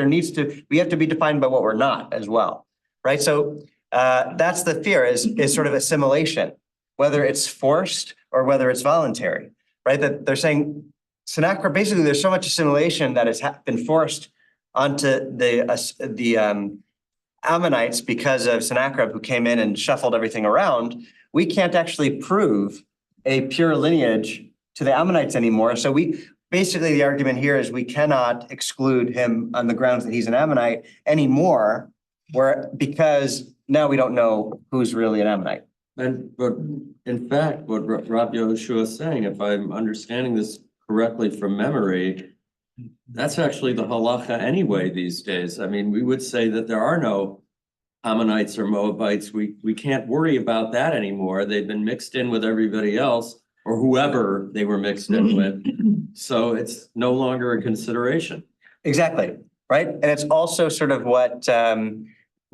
We have to be defined by what we're not as well, right? So that's the fear is sort of assimilation, whether it's forced or whether it's voluntary, right? That they're saying Sennacherib, basically there's so much assimilation that has been forced onto the Ammonites because of Sennacherib, who came in and shuffled everything around. We can't actually prove a pure lineage to the Ammonites anymore. So basically the argument here is we cannot exclude him on the grounds that he's an Ammonite anymore, because now we don't know who's really an Ammonite. But in fact, what Rabbi Yeshua is saying, if I'm understanding this correctly from memory, that's actually the halacha anyway these days. I mean, we would say that there are no Ammonites or Moabites. We can't worry about that anymore. They've been mixed in with everybody else or whoever they were mixed in with. So it's no longer a consideration. Exactly, right? And it's also sort of what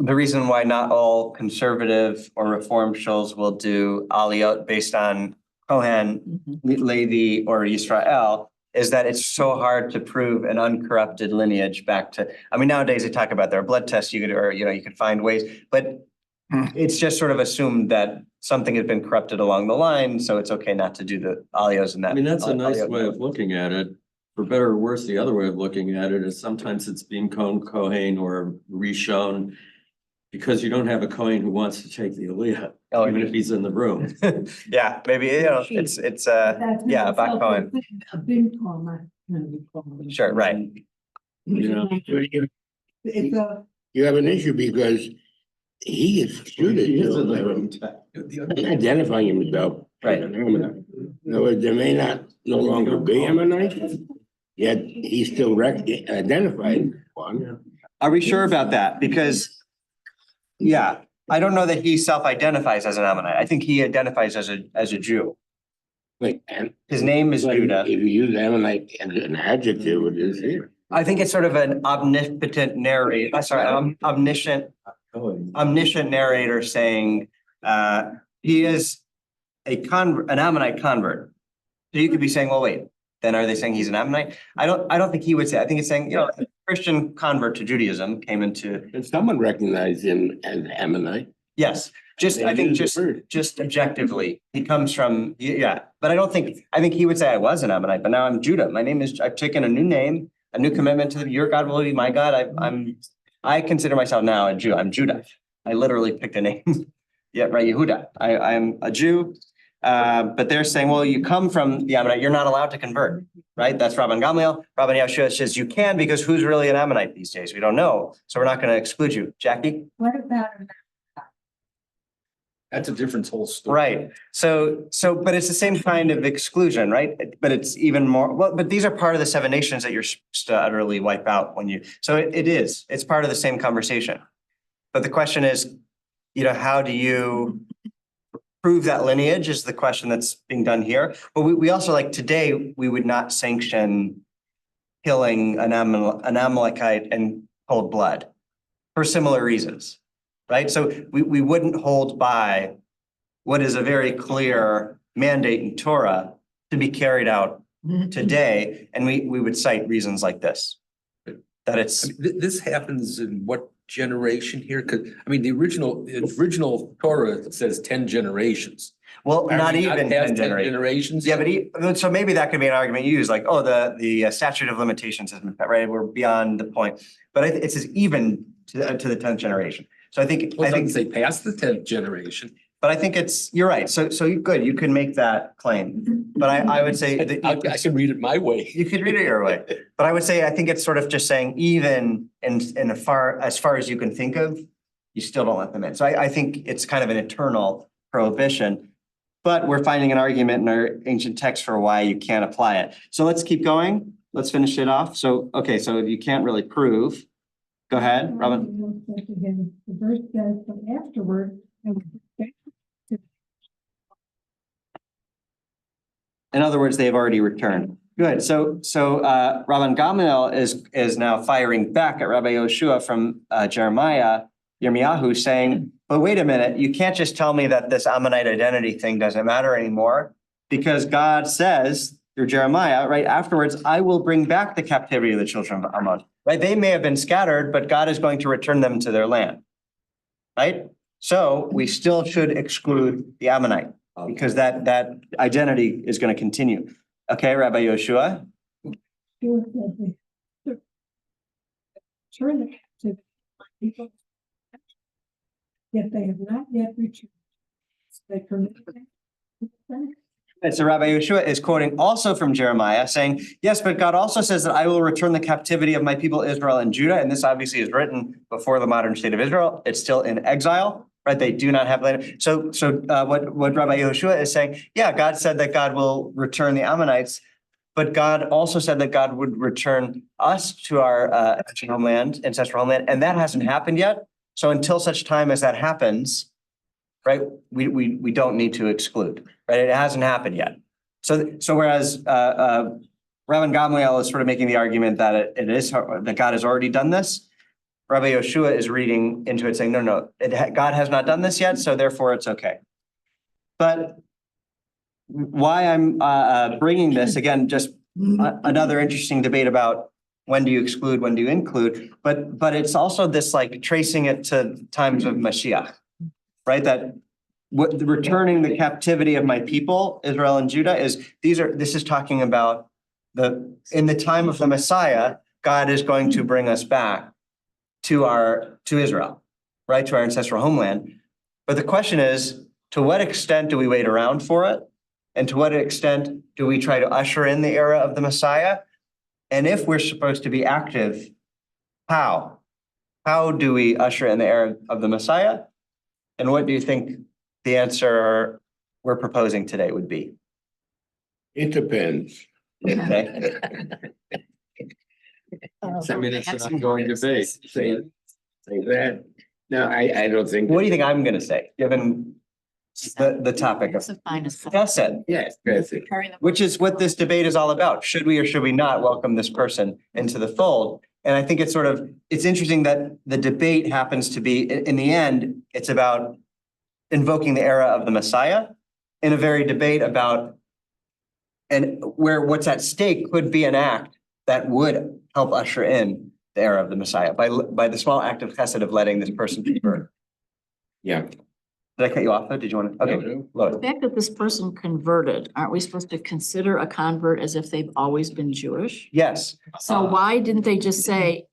the reason why not all conservative or reform shuls will do aliyot based on Kohen, Levi, or Yisrael is that it's so hard to prove an uncorrupted lineage back to. I mean, nowadays they talk about their blood tests. You could find ways, but it's just sort of assumed that something has been corrupted along the line, so it's okay not to do the aliyos in that. I mean, that's a nice way of looking at it. For better or worse, the other way of looking at it is sometimes it's being Kohen or Rishon, because you don't have a Kohen who wants to take the aliyah, even if he's in the room. Yeah, maybe, it's yeah, back Kohen. A big comma. Sure, right. It's a. You have an issue because he is identifying himself. Right. In other words, there may not no longer be Ammonites, yet he's still identified one. Are we sure about that? Because, yeah, I don't know that he self-identifies as an Ammonite. I think he identifies as a Jew. Like, His name is Judah. If you use Ammonite as an adjective, it is here. I think it's sort of an omnipotent narrator, omniscient narrator saying he is an Ammonite convert. So you could be saying, well, wait, then are they saying he's an Ammonite? I don't think he would say. I think it's saying, a Christian convert to Judaism came into. And someone recognized him as Ammonite. Yes, just objectively, he comes from, but I think he would say I was an Ammonite, but now I'm Judah. I've taken a new name, a new commitment to your God will be my God. I consider myself now a Jew. I'm Judah. I literally picked a name. Yeah, right, Yehuda. I'm a Jew. But they're saying, well, you come from the Ammonite, you're not allowed to convert, right? That's Rabbi Gamliel. Rabbi Yeshua says you can, because who's really an Ammonite these days? We don't know. So we're not going to exclude you. Jackie? What about? That's a different whole story. Right. So, but it's the same kind of exclusion, right? But it's even more, but these are part of the 7 nations that you're supposed to utterly wipe out so it's part of the same conversation. But the question is, how do you prove that lineage is the question that's being done here. But we also like today, we would not sanction killing an Amalekite in cold blood for similar reasons, right? So we wouldn't hold by what is a very clear mandate in Torah to be carried out today. And we would cite reasons like this, that it's. This happens in what generation here? Cause I mean, the original Torah says 10 generations. Well, Are not we even past 10 generations. generations. Yeah, but so maybe that could be an argument used, like, oh, the statute of limitations has been, right, we're beyond the point. But it says even to the 10th generation. So I think, Well, it doesn't say past the 10th generation. but I think you're right. So good, you can make that claim. But I would say that I can read it my way. you could read it your way. But I would say, I think it's sort of just saying even in as far as you can think of, you still don't let them in. So I think it's kind of an eternal prohibition. But we're finding an argument in our ancient text for why you can't apply it. So let's keep going. Let's finish it off. So, okay, so you can't really prove. Go ahead, Robin. The verse says, but afterward. In other words, they have already returned. Good. So Rabban Gamliel is now firing back at Rabbi Yoshua from Yirmiyahu, saying, but wait a minute, you can't just tell me that this Ammonite identity thing doesn't matter anymore, because God says through Jeremiah, right afterwards, I will bring back the captivity of the children of Ammon. Right? They may have been scattered, but God is going to return them to their land. Right? So we still should exclude the Ammonite, because that identity is going to continue. Okay, Rabbi Yoshua. Turn the captivity people. Yet they have not yet returned. They permit them. And so Rabbi Yoshua is quoting also from Jeremiah saying, yes, but God also says that I will return the captivity of my people Israel and Judah. And this obviously is written before the modern state of Israel. It's still in exile, right? They do not have land. So what Rabbi Yoshua is saying, yeah, God said that God will return the Ammonites, but God also said that God would return us to our ancestral homeland, and that hasn't happened yet. So until such time as that happens, right, we don't need to exclude, right? It hasn't happened yet. So whereas Rabban Gamliel is sort of making the argument that that God has already done this, Rabbi Yoshua is reading into it saying, no, God has not done this yet, so therefore it's okay. But why I'm bringing this, again, just another interesting debate about when do you exclude, when do you include, but it's also this like tracing it to times of Mashiach, right? That returning the captivity of my people, Israel and Judah, this is talking about in the time of the Messiah, God is going to bring us back to Israel, right? To our ancestral homeland. But the question is, to what extent do we wait around for it? And to what extent do we try to usher in the era of the Messiah? And if we're supposed to be active, how? How do we usher in the era of the Messiah? And what do you think the answer we're proposing today would be? It depends. Okay. I mean, it's an ongoing debate. Say that. No, I don't think. What do you think I'm going to say, given the topic of Chesed? Yes, that's it. Which is what this debate is all about. Should we or should we not welcome this person into the fold? And I think it's interesting that the debate happens to be, in the end, it's about invoking the era of the Messiah in a very debate about, and where what's at stake could be an act that would help usher in the era of the Messiah by the small act of chesed of letting this person be birthed. Yeah. Did I cut you off though? Did you want to? Okay. The Lois. fact that this person converted, aren't we supposed to consider a convert as if they've always been Jewish? Yes. So why didn't they just say,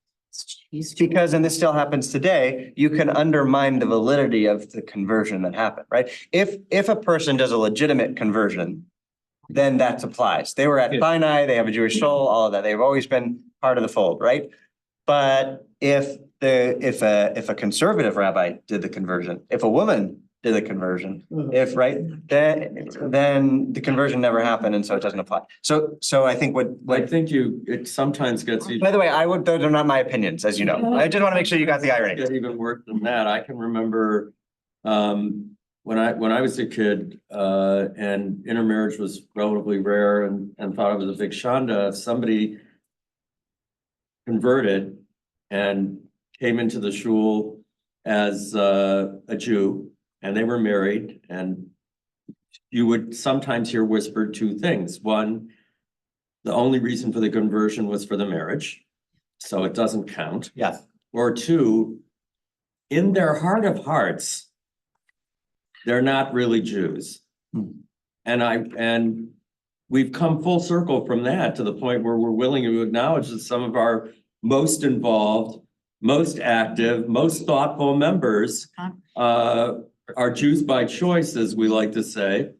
he's Jewish? Because, and this still happens today, you can undermine the validity of the conversion that happened, right? If a person does a legitimate conversion, then that applies. They were at Sinai, they have a Jewish soul, all of that. They've always been part of the fold, right? But if a conservative rabbi did the conversion, if a woman did the conversion, then the conversion never happened, and so it doesn't apply. So I think I think it sometimes gets by the way, those are not my opinions, as you know. I just want to make sure you got the irony. Even worse than that. I can remember when I was a kid, and intermarriage was relatively rare and thought it was a big shanda, if somebody converted and came into the shul as a Jew and they were married, and you would sometimes hear whispered two things. One, the only reason for the conversion was for the marriage, so it doesn't count. Yeah. Or two, in their heart of hearts, they're not really Jews. And we've come full circle from that to the point where we're willing to acknowledge that some of our most involved, most active, most thoughtful members are Jews by choice, as we like to say.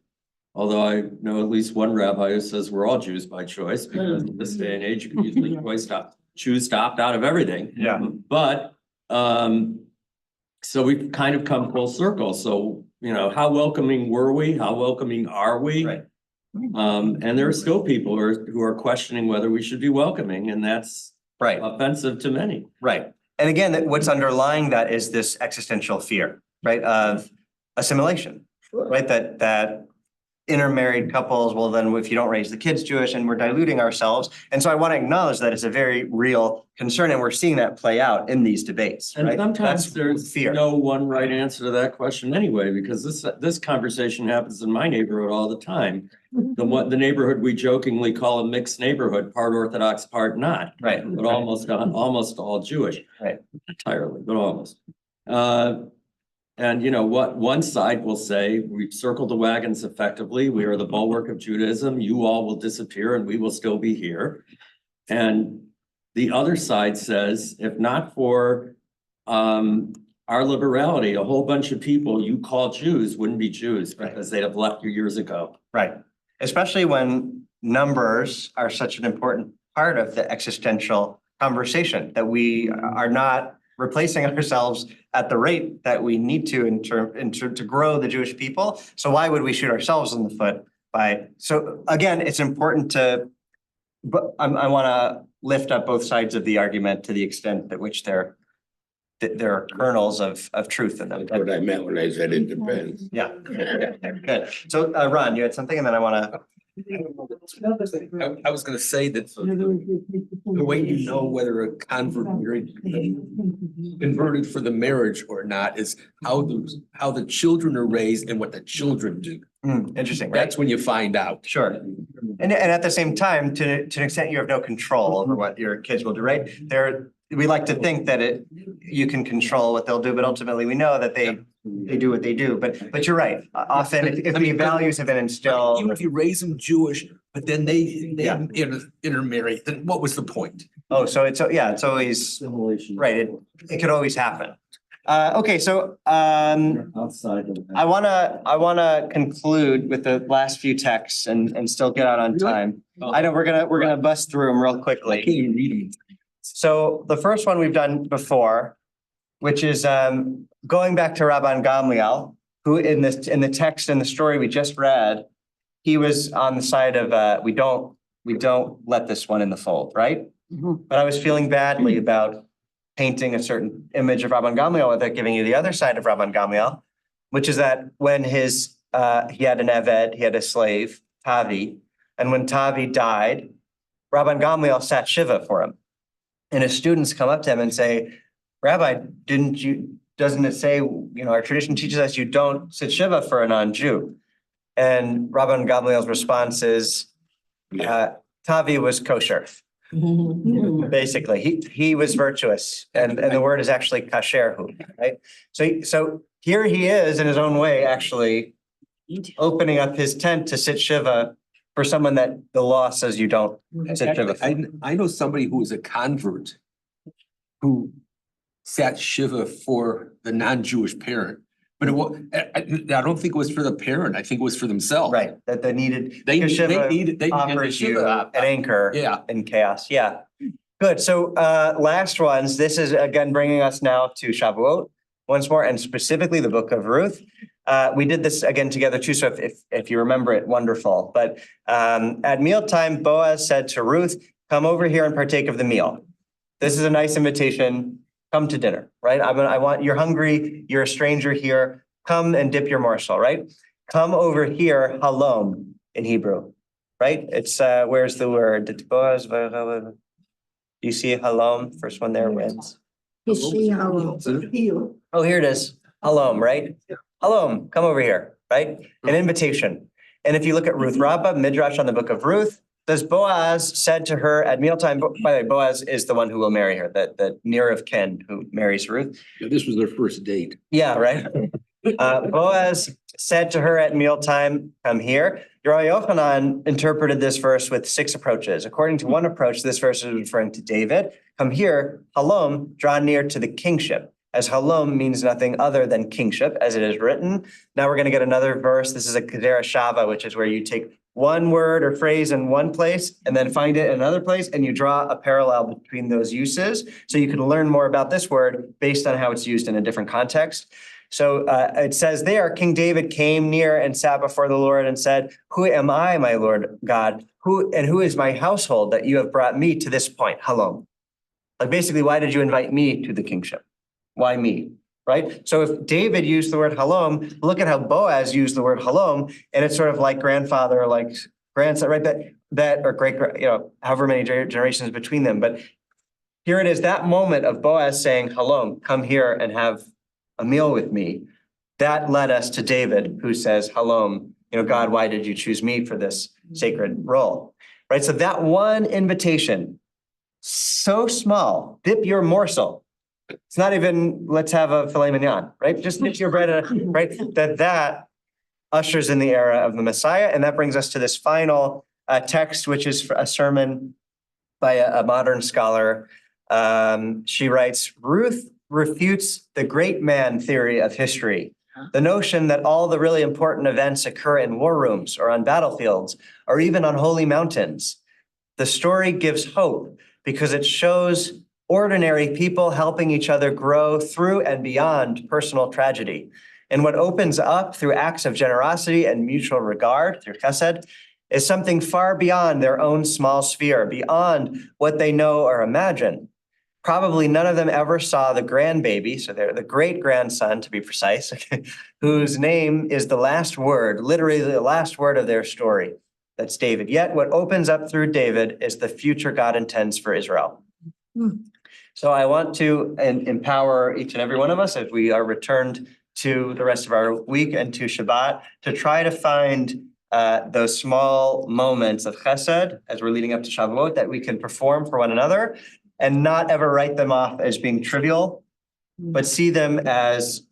Although I know at least one rabbi who says we're all Jews by choice, because in this day and age, you can usually choose to opt out of everything. Yeah. But so we've kind of come full circle. So, you know, how welcoming were we? How welcoming are we? Right. And there are still people who are questioning whether we should be welcoming, and that's Right. offensive to many. Right. And again, what's underlying that is this existential fear, right, of assimilation, right? That intermarried couples, well, then if you don't raise the kids Jewish, and we're diluting ourselves. And so I want to acknowledge that it's a very real concern, and we're seeing that play out in these debates, And right? sometimes That's there's fear. no one right answer to that question anyway, because this conversation happens in my neighborhood all the time. The neighborhood we jokingly call a mixed neighborhood, part Orthodox, part not. Right. But almost all Jewish. Right. Entirely, but almost. And you know what, one side will say, we've circled the wagons effectively. We are the bulwark of Judaism. You all will disappear and we will still be here. And the other side says, if not for our liberality, a whole bunch of people you call Jews wouldn't be Jews because they'd have left you years ago. Right. Especially when numbers are such an important part of the existential conversation, that we are not replacing ourselves at the rate that we need to to grow the Jewish people. So why would we shoot ourselves in the foot by, so again, it's important to, but I want to lift up both sides of the argument to the extent that which there are kernels of truth in them. That's what I meant when I said it depends. Yeah, good. So Ron, you had something, and then I want to. I was gonna say that the way you know whether a convert converted for the marriage or not is how the children are raised and what the children do. Interesting, right? That's when you find out. Sure. And at the same time, to an extent, you have no control over what your kids will do, right? We like to think that you can control what they'll do, but ultimately we know that they do what they do. But you're right. Often if the values have been instilled. Even if you raise them Jewish, but then they intermarry, then what was the point? Oh, so it's always, right, it could always happen. Okay, so Outside of that. I wanna conclude with the last few texts and still get out on time. I know we're gonna bust through them real quickly. I can't even read them. So the first one we've done before, which is going back to Rabban Gamliel, who in the text in the story we just read, he was on the side of we don't let this one in the fold, right? But I was feeling badly about painting a certain image of Rabban Gamliel without giving you the other side of Rabban Gamliel, which is that when he had an Eved, he had a slave, Tavi, and when Tavi died, Rabban Gamliel sat Shiva for him. And his students come up to him and say, Rabbi, doesn't it say, our tradition teaches us you don't sit Shiva for a non-Jew? And Rabban Gamliel's response is, Tavi was kosher. Basically, he was virtuous, and the word is actually kasherhu, right? So here he is in his own way, actually opening up his tent to sit Shiva for someone that the law says you don't sit Shiva for. I know somebody who was a convert who sat Shiva for the non-Jewish parent, but I don't think it was for the parent. I think it was for themselves. Right, that they needed. They Shiva needed offers you Shiva. an anchor. Yeah. In chaos. Yeah. Good. So last ones. This is again bringing us now to Shavuot once more, and specifically the book of Ruth. We did this again together too. So if you remember it, wonderful. But at mealtime, Boaz said to Ruth, "Come over here and partake of the meal." This is a nice invitation. Come to dinner, right? You're hungry. You're a stranger here. come and dip your morsel, right? Come over here, halom in Hebrew, right? It's, where's the word? Do you see halom? First one there wins. Heel. Oh, here it is. Halom, right? Halom, come over here, right? An invitation. And if you look at Ruth Rabbah, Midrash on the book of Ruth, does Boaz said to her at mealtime, by the way, Boaz is the one who will marry her, the near of kin who marries Ruth. Yeah, this was their first date. Yeah, right. Boaz said to her at mealtime, come here. Rabbi Yochanan interpreted this verse with 6 approaches. According to one approach, this verse is referring to David. Come here, halom, draw near to the kingship, as halom means nothing other than kingship, as it is written. Now we're going to get another verse. This is a Kedera Shava, which is where you take one word or phrase in one place and then find it in another place, and you draw a parallel between those uses. So you can learn more about this word based on how it's used in a different context. So it says there, King David came near and sat before the Lord and said, who am I, my Lord God? Who is my household that you have brought me to this point? Halom. Like basically, why did you invite me to the kingship? Why me? Right? So if David used the word halom, look at how Boaz used the word halom, and it's sort of like grandfather, or like grandson, right? That or great, however many generations between them. But here it is, that moment of Boaz saying, halom, come here and have a meal with me. That led us to David, who says, halom, God, why did you choose me for this sacred role? Right? So that one invitation, so small, dip your morsel. It's not even, let's have a filet mignon, right? Just dip your bread, right? That ushers in the era of the Messiah. And that brings us to this final text, which is a sermon by a modern scholar. She writes, Ruth refutes the great man theory of history. The notion that all the really important events occur in war rooms or on battlefields or even on holy mountains. The story gives hope because it shows ordinary people helping each other grow through and beyond personal tragedy. And what opens up through acts of generosity and mutual regard, through chesed, is something far beyond their own small sphere, beyond what they know or imagine. Probably none of them ever saw the grandbaby, so they're the great-grandson, to be precise, whose name is the last word, literally the last word of their story. That's David. Yet what opens up through David is the future God intends for Israel. So I want to empower each and every one of us as we are returned to the rest of our week and to Shabbat to try to find those small moments of chesed as we're leading up to Shavuot that we can perform for one another and not ever write them off as being trivial, but see them as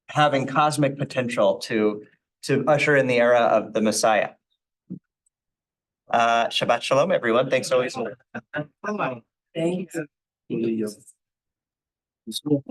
having cosmic potential to usher in the era of the Messiah. Shabbat Shalom, everyone. Thanks always. Thanks.